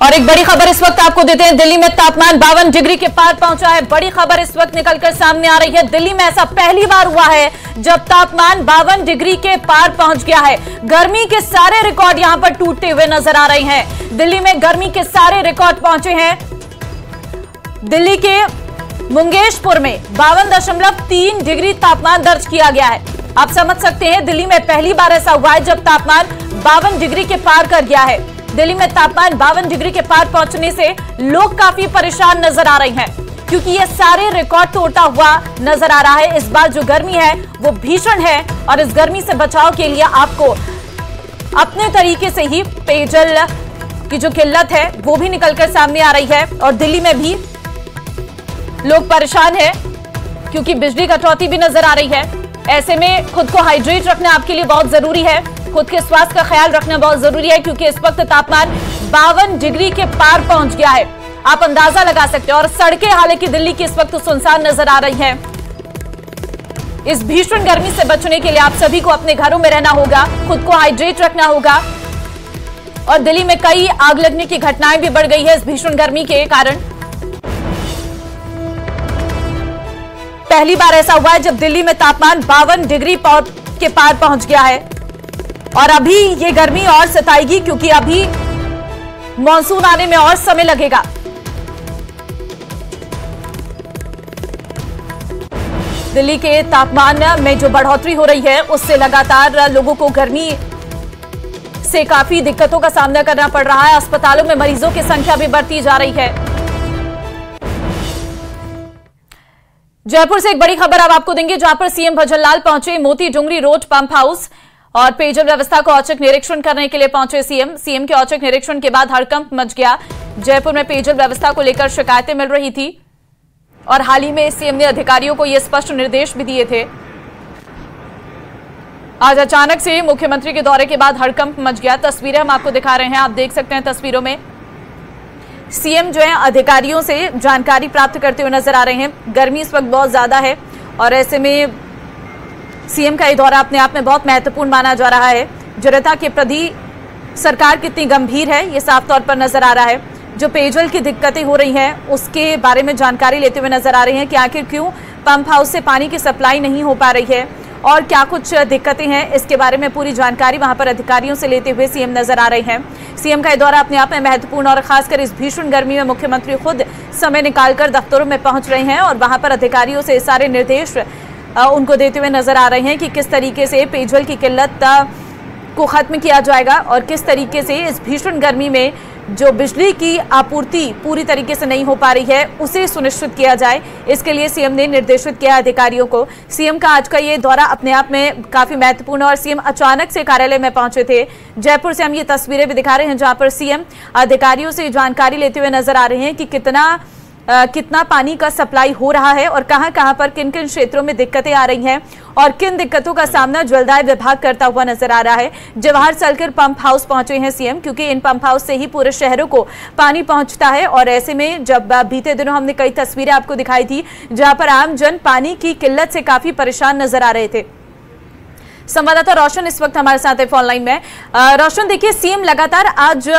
और एक बड़ी खबर इस वक्त आपको देते हैं। दिल्ली में तापमान 52 डिग्री के पार पहुंचा है। बड़ी खबर इस वक्त निकलकर सामने आ रही है। दिल्ली में ऐसा पहली बार हुआ है जब तापमान 52 डिग्री के पार पहुंच गया है। गर्मी के सारे रिकॉर्ड यहां पर टूटते हुए नजर आ रहे हैं। दिल्ली में गर्मी के सारे रिकॉर्ड पहुंचे हैं। दिल्ली के मुंगेशपुर में 52.3 डिग्री तापमान दर्ज किया गया है। आप समझ सकते हैं, दिल्ली में पहली बार ऐसा हुआ है जब तापमान 52 डिग्री के पार कर गया है। दिल्ली में तापमान 52 डिग्री के पार पहुंचने से लोग काफी परेशान नजर आ रहे हैं, क्योंकि ये सारे रिकॉर्ड तोड़ता हुआ नजर आ रहा है। इस बार जो गर्मी है वो भीषण है और इस गर्मी से बचाव के लिए आपको अपने तरीके से ही पेयजल की जो किल्लत है वो भी निकलकर सामने आ रही है। और दिल्ली में भी लोग परेशान है क्योंकि बिजली कटौती भी नजर आ रही है। ऐसे में खुद को हाइड्रेट रखना आपके लिए बहुत जरूरी है। खुद के स्वास्थ्य का ख्याल रखना बहुत जरूरी है, क्योंकि इस वक्त तापमान 52 डिग्री के पार पहुंच गया है। आप अंदाजा लगा सकते हैं। और सड़कें हालांकि दिल्ली की इस वक्त सुनसान नजर आ रही हैं। इस भीषण गर्मी से बचने के लिए आप सभी को अपने घरों में रहना होगा, खुद को हाइड्रेट रखना होगा। और दिल्ली में कई आग लगने की घटनाएं भी बढ़ गई है इस भीषण गर्मी के कारण। पहली बार ऐसा हुआ है जब दिल्ली में तापमान 52 डिग्री के पार पहुंच गया है। और अभी ये गर्मी और सताएगी, क्योंकि अभी मॉनसून आने में और समय लगेगा। दिल्ली के तापमान में जो बढ़ोतरी हो रही है उससे लगातार लोगों को गर्मी से काफी दिक्कतों का सामना करना पड़ रहा है। अस्पतालों में मरीजों की संख्या भी बढ़ती जा रही है। जयपुर से एक बड़ी खबर अब आपको देंगे, जहां पर सीएम भजनलाल पहुंचे मोती डुंगरी रोड पंप हाउस और पेयजल व्यवस्था को औचक निरीक्षण करने के लिए पहुंचे सीएम के औचक निरीक्षण के बाद हड़कंप मच गया। जयपुर में पेयजल व्यवस्था को लेकर शिकायतें मिल रही थी और हाल ही में सीएम ने अधिकारियों को यह स्पष्ट निर्देश भी दिए थे। आज अचानक से मुख्यमंत्री के दौरे के बाद हड़कंप मच गया। तस्वीरें हम आपको दिखा रहे हैं, आप देख सकते हैं तस्वीरों में। सीएम जो है अधिकारियों से जानकारी प्राप्त करते हुए नजर आ रहे हैं। गर्मी इस वक्त बहुत ज्यादा है और ऐसे में सीएम का ये दौरा अपने आप में बहुत महत्वपूर्ण माना जा रहा है। जनता के प्रति सरकार कितनी गंभीर है ये साफ तौर पर नजर आ रहा है। जो पेयजल की दिक्कतें हो रही हैं उसके बारे में जानकारी लेते हुए नजर आ रहे हैं कि आखिर क्यों पंप हाउस से पानी की सप्लाई नहीं हो पा रही है और क्या कुछ दिक्कतें हैं, इसके बारे में पूरी जानकारी वहां पर अधिकारियों से लेते हुए सीएम नजर आ रहे हैं। सीएम का ये दौरा अपने आप में महत्वपूर्ण और खासकर इस भीषण गर्मी में मुख्यमंत्री खुद समय निकालकर दफ्तरों में पहुंच रहे हैं और वहां पर अधिकारियों से सारे निर्देश उनको देते हुए नजर आ रहे हैं कि किस तरीके से पेयजल की किल्लत को खत्म किया जाएगा और किस तरीके से इस भीषण गर्मी में जो बिजली की आपूर्ति पूरी तरीके से नहीं हो पा रही है उसे सुनिश्चित किया जाए। इसके लिए सीएम ने निर्देशित किया अधिकारियों को। सीएम का आज का ये दौरा अपने आप में काफी महत्वपूर्ण और सीएम अचानक से कार्यालय में पहुंचे थे। जयपुर से हम ये तस्वीरें भी दिखा रहे हैं जहां पर सीएम अधिकारियों से जानकारी लेते हुए नजर आ रहे हैं कि कितना पानी का सप्लाई हो रहा है और कहां पर किन किन क्षेत्रों में दिक्कतें आ रही हैं और किन दिक्कतों का सामना जलदाय विभाग करता हुआ नजर आ रहा है। जवाहर सर्किल पंप हाउस पहुंचे हैं सीएम, क्योंकि इन पंप हाउस से ही पूरे शहरों को पानी पहुंचता है। और ऐसे में जब बीते दिनों हमने कई तस्वीरें आपको दिखाई थी जहां पर आम जन पानी की किल्लत से काफी परेशान नजर आ रहे थे। संवाददाता रोशन इस वक्त हमारे साथ है फोन लाइन में। रोशन, देखिए सीएम लगातार आज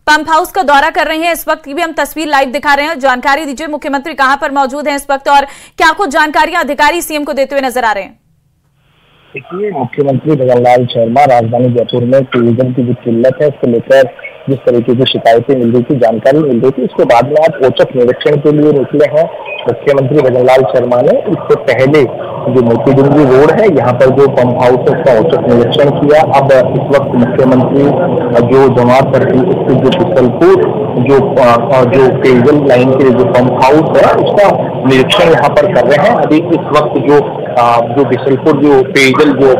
पंप हाउस का दौरा कर रहे हैं। इस वक्त की भी हम तस्वीर लाइव दिखा रहे हैं। जानकारी दीजिए, मुख्यमंत्री कहां पर मौजूद हैं इस वक्त और क्या कुछ जानकारियां अधिकारी सीएम को देते हुए नजर आ रहे हैं? देखिए, मुख्यमंत्री भजनलाल शर्मा राजधानी जयपुर में पेयजल की जो किल्लत है उसको लेकर जिस तरीके की शिकायतें मिल रही थी, जानकारी मिल रही थी, उसके बाद में आज औचक निरीक्षण के लिए निकले हैं मुख्यमंत्री भजनलाल शर्मा ने। इससे पहले जो मोती डुंगरी रोड है यहाँ पर जो पंप हाउस है उसका औचक निरीक्षण किया। अब इस वक्त मुख्यमंत्री जो जमात पड़ती उसके जो फिसलपुर जो पेयजल लाइन के जो पंप हाउस है उसका निरीक्षण यहाँ पर कर रहे हैं। अभी इस वक्त जो बिशलपुर जो पेयजल जो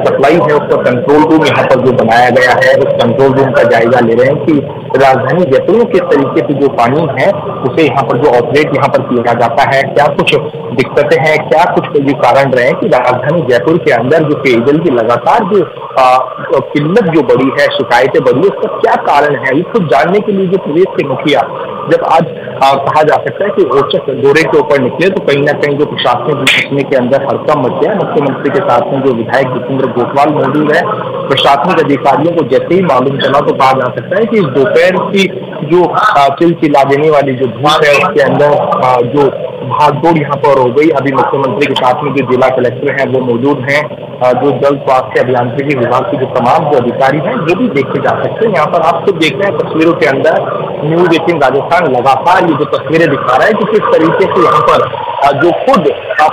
सप्लाई है उसका कंट्रोल रूम यहाँ पर जो बनाया गया है उस कंट्रोल रूम का जायजा ले रहे हैं कि राजधानी जयपुर में किस तरीके से जो पानी है उसे यहाँ पर जो ऑपरेट यहाँ पर किया जाता है, क्या कुछ दिक्कतें हैं, क्या कुछ जो कारण रहे हैं कि राजधानी जयपुर के अंदर जो पेयजल की लगातार जो किल्लत जो बढ़ी है, शिकायतें बढ़ी है, उसका क्या कारण है, ये खुद जानने के लिए जो प्रदेश के मुखिया जब आज कहा जा सकता है कि औचक दौरे के ऊपर निकले तो कहीं ना कहीं जो प्रशासनिक विश्लेषण के अंदर हड़कंप मच गया। मुख्यमंत्री के साथ में जो विधायक जितेंद्र गोटवाल मौजूद है, प्रशासनिक अधिकारियों को जैसे ही मालूम चला तो कहा जा सकता है कि इस दोपहर की जो चिलचिला देने वाली जो धूप है उसके अंदर जो भागदौड़ यहाँ पर हो गई। अभी मुख्यमंत्री के साथ में जो जिला कलेक्टर हैं वो मौजूद हैं, जो जल स्वास्थ्य अभियांत्रिकी विभाग के जो तमाम जो अधिकारी हैं वो भी देखे जा सकते हैं। यहाँ पर आप खुद देख रहे हैं तस्वीरों के अंदर न्यूज 18 राजस्थान लगातार ये जो तस्वीरें दिखा रहा है कि किस तरीके से यहाँ पर जो खुद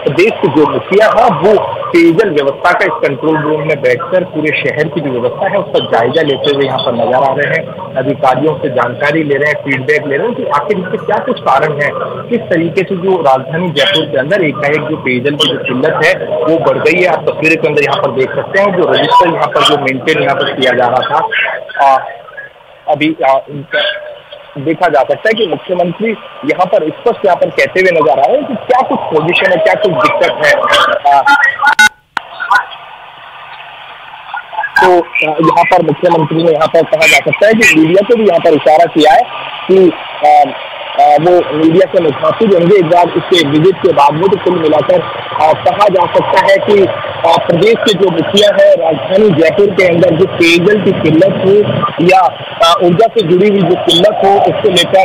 प्रदेश के जो मुखिया है वो पेयजल व्यवस्था का इस कंट्रोल रूम में बैठकर पूरे शहर की जो व्यवस्था है उसका जायजा लेते हुए यहाँ पर नजर आ रहे हैं। अधिकारियों से जानकारी ले रहे हैं, फीडबैक ले रहे हैं कि आखिर इसके क्या कुछ कारण है, किस तरीके से जो राजधानी जयपुर के अंदर एकाएक जो पेयजल की जो किल्लत है वो बढ़ गई है। आप तस्वीरें के अंदर यहाँ पर देख सकते हैं जो रजिस्टर यहाँ पर जो मेंटेन यहाँ पर किया जा रहा था, अभी देखा जा सकता है कि मुख्यमंत्री यहाँ पर स्पष्ट यहाँ पर कहते हुए नजर आ रहे हैं कि क्या कुछ पोजीशन है, क्या कुछ दिक्कत है। तो यहाँ पर मुख्यमंत्री ने यहाँ पर कहा जा सकता है कि मीडिया को भी यहाँ पर इशारा किया है कि वो मीडिया से मुखातिब होंगे एक बार इसके विजिट के बाद में। तो कुल मिलाकर कहा जा सकता है कि प्रदेश के जो मुखिया है राजधानी जयपुर के अंदर जो पेयजल की किल्लत हो या ऊर्जा से जुड़ी हुई जो किल्लत हो उसको लेकर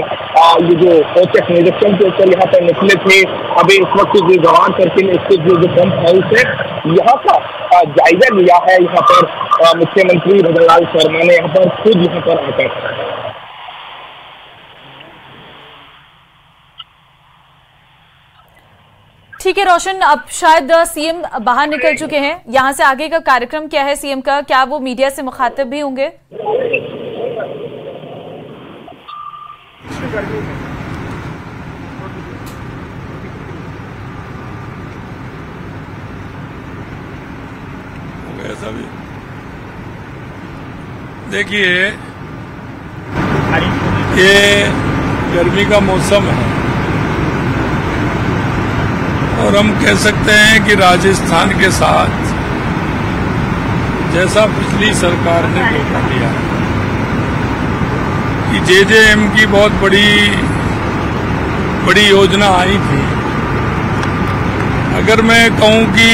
ये जो औचक निरीक्षण के ऊपर यहाँ पर निकले थे। अभी इस वक्त जो जवान सर्किल स्थित जो पंप हाउस है यहाँ का जायजा लिया है। यहाँ पर मुख्यमंत्री भजनलाल शर्मा ने यहाँ पर खुद यहाँ पर आकर ठीक है रोशन, अब शायद सीएम बाहर निकल चुके हैं। यहाँ से आगे का कार्यक्रम क्या है सीएम का, क्या वो मीडिया से मुखातिब भी होंगे? ऐसा भी देखिए, ये गर्मी का मौसम है और हम कह सकते हैं कि राजस्थान के साथ जैसा पिछली सरकार ने धोखा दिया कि जेजेएम की बहुत बड़ी योजना आई थी। अगर मैं कहूं कि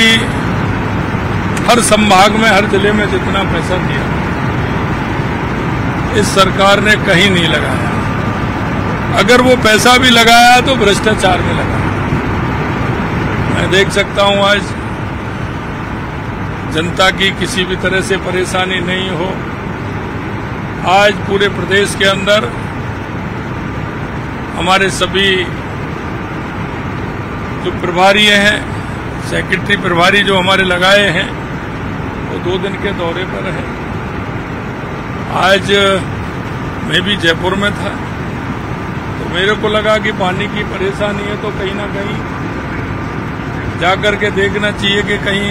हर संभाग में हर जिले में जितना पैसा दिया इस सरकार ने कहीं नहीं लगाया। अगर वो पैसा भी लगाया तो भ्रष्टाचार में लगाया। मैं देख सकता हूं आज जनता की किसी भी तरह से परेशानी नहीं हो। आज पूरे प्रदेश के अंदर हमारे सभी जो प्रभारी हैं, सेक्रेटरी प्रभारी जो हमारे लगाए हैं वो 2 दिन के दौरे पर हैं। आज मैं भी जयपुर में था तो मेरे को लगा कि पानी की परेशानी है तो कहीं ना कहीं जाकर के देखना चाहिए कि कहीं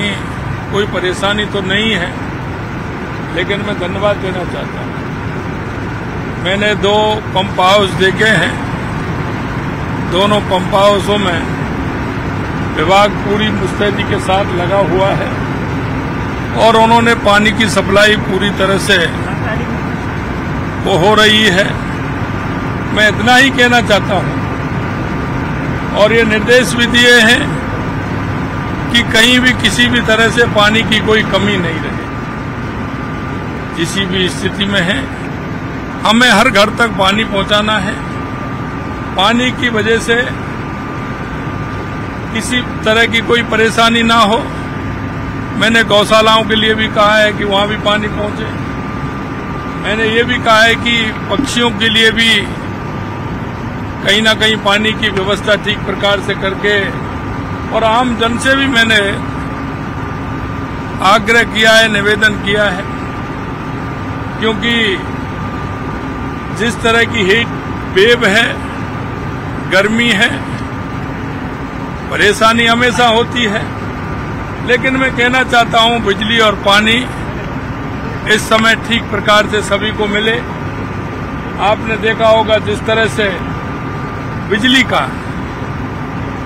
कोई परेशानी तो नहीं है। लेकिन मैं धन्यवाद देना चाहता हूं, मैंने 2 पंप हाउस देखे हैं। दोनों पंप हाउसों में विभाग पूरी मुस्तैदी के साथ लगा हुआ है और उन्होंने पानी की सप्लाई पूरी तरह से वो हो रही है। मैं इतना ही कहना चाहता हूं और ये निर्देश भी दिए हैं कि कहीं भी किसी भी तरह से पानी की कोई कमी नहीं रहे। किसी भी स्थिति में है हमें हर घर तक पानी पहुंचाना है। पानी की वजह से किसी तरह की कोई परेशानी ना हो। मैंने गौशालाओं के लिए भी कहा है कि वहां भी पानी पहुंचे। मैंने ये भी कहा है कि पक्षियों के लिए भी कहीं ना कहीं पानी की व्यवस्था ठीक प्रकार से करके, और आम जन से भी मैंने आग्रह किया है, निवेदन किया है, क्योंकि जिस तरह की हीट वेव है, गर्मी है, परेशानी हमेशा होती है। लेकिन मैं कहना चाहता हूं बिजली और पानी इस समय ठीक प्रकार से सभी को मिले। आपने देखा होगा जिस तरह से बिजली का,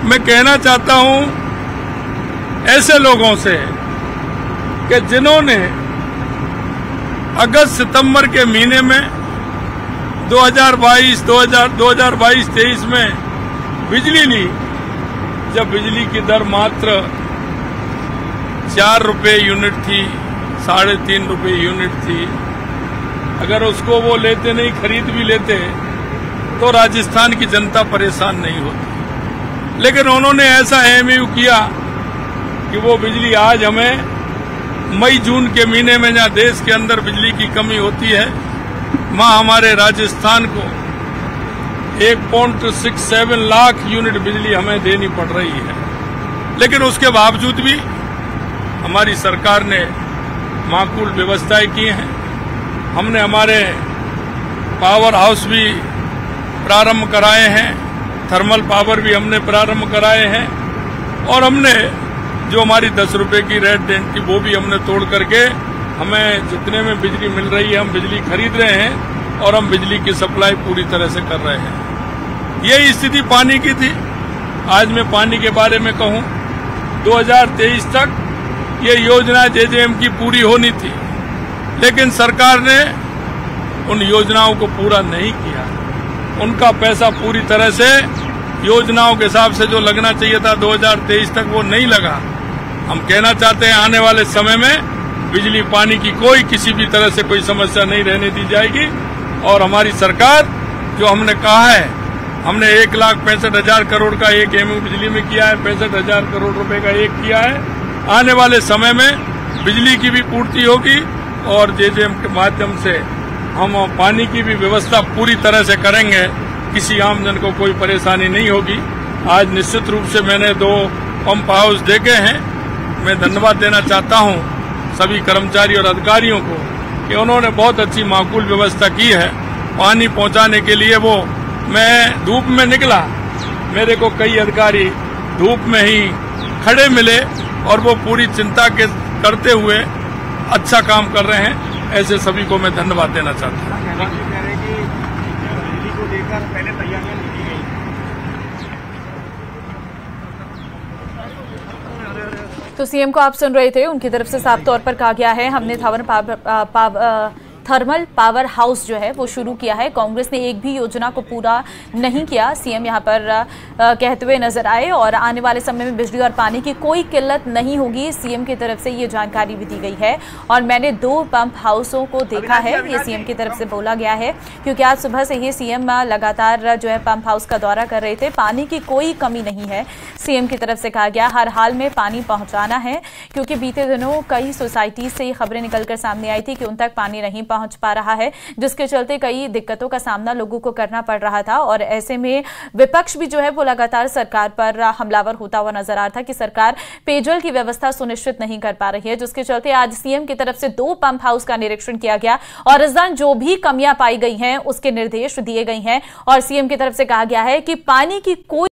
मैं कहना चाहता हूं ऐसे लोगों से कि जिन्होंने अगस्त सितंबर के महीने में 2022-23 में बिजली ली, जब बिजली की दर मात्र 4 रुपए यूनिट थी, 3.5 रुपए यूनिट थी। अगर उसको वो लेते नहीं, खरीद भी लेते तो राजस्थान की जनता परेशान नहीं होती। लेकिन उन्होंने ऐसा एमयू किया कि वो बिजली आज हमें मई जून के महीने में जहां देश के अंदर बिजली की कमी होती है, वहां हमारे राजस्थान को 1.67 लाख यूनिट बिजली हमें देनी पड़ रही है। लेकिन उसके बावजूद भी हमारी सरकार ने माकूल व्यवस्थाएं की हैं। हमने हमारे पावर हाउस भी प्रारंभ कराए हैं, थर्मल पावर भी हमने प्रारंभ कराए हैं, और हमने जो हमारी 10 रुपए की रेट रेंट थी वो भी हमने तोड़ करके हमें जितने में बिजली मिल रही है हम बिजली खरीद रहे हैं और हम बिजली की सप्लाई पूरी तरह से कर रहे हैं। यही स्थिति पानी की थी। आज मैं पानी के बारे में कहूं, 2023 तक ये योजना जेजेएम की पूरी होनी थी, लेकिन सरकार ने उन योजनाओं को पूरा नहीं किया। उनका पैसा पूरी तरह से योजनाओं के हिसाब से जो लगना चाहिए था 2023 तक वो नहीं लगा। हम कहना चाहते हैं आने वाले समय में बिजली पानी की कोई किसी भी तरह से कोई समस्या नहीं रहने दी जाएगी। और हमारी सरकार जो हमने कहा है, हमने 1,65,000 करोड़ का एक एमयू बिजली में किया है, 65,000 करोड़ रुपए का एक किया है। आने वाले समय में बिजली की भी पूर्ति होगी और जेजेएम के माध्यम से हम पानी की भी व्यवस्था पूरी तरह से करेंगे, किसी आम जन को कोई परेशानी नहीं होगी। आज निश्चित रूप से मैंने 2 पंप हाउस देखे हैं। मैं धन्यवाद देना चाहता हूं सभी कर्मचारी और अधिकारियों को कि उन्होंने बहुत अच्छी माकूल व्यवस्था की है पानी पहुंचाने के लिए। वो मैं धूप में निकला, मेरे को कई अधिकारी धूप में ही खड़े मिले और वो पूरी चिंता के करते हुए अच्छा काम कर रहे हैं। ऐसे सभी को मैं धन्यवाद देना चाहता हूँ। बिजली को लेकर पहले तैयारियां की गई। तो सीएम को आप सुन रहे थे, उनकी तरफ से साफ तौर पर कहा गया है हमने थर्मल पावर हाउस जो है वो शुरू किया है। कांग्रेस ने एक भी योजना को पूरा नहीं किया, सीएम यहां पर कहते हुए नजर आए। और आने वाले समय में बिजली और पानी की कोई किल्लत नहीं होगी, सीएम की तरफ से ये जानकारी भी दी गई है। और मैंने 2 पंप हाउसों को देखा है, ये सीएम की तरफ से बोला गया है, क्योंकि आज सुबह से ही सीएम लगातार जो है पंप हाउस का दौरा कर रहे थे। पानी की कोई कमी नहीं है, सीएम की तरफ से कहा गया हर हाल में पानी पहुंचाना है, क्योंकि बीते दिनों कई सोसाइटी से खबरें निकलकर सामने आई थी कि उन तक पानी नहीं पहुंच पा रहा है, जिसके चलते कई दिक्कतों का सामना लोगों को करना पड़ रहा था। और ऐसे में विपक्ष भी जो है वो लगातार सरकार पर हमलावर होता हुआ नजर आ रहा था कि सरकार पेयजल की व्यवस्था सुनिश्चित नहीं कर पा रही है, जिसके चलते आज सीएम की तरफ से 2 पंप हाउस का निरीक्षण किया गया और इस दौरान जो भी कमियां पाई गई हैं उसके निर्देश दिए गए हैं। और सीएम की तरफ से कहा गया है कि पानी की कोई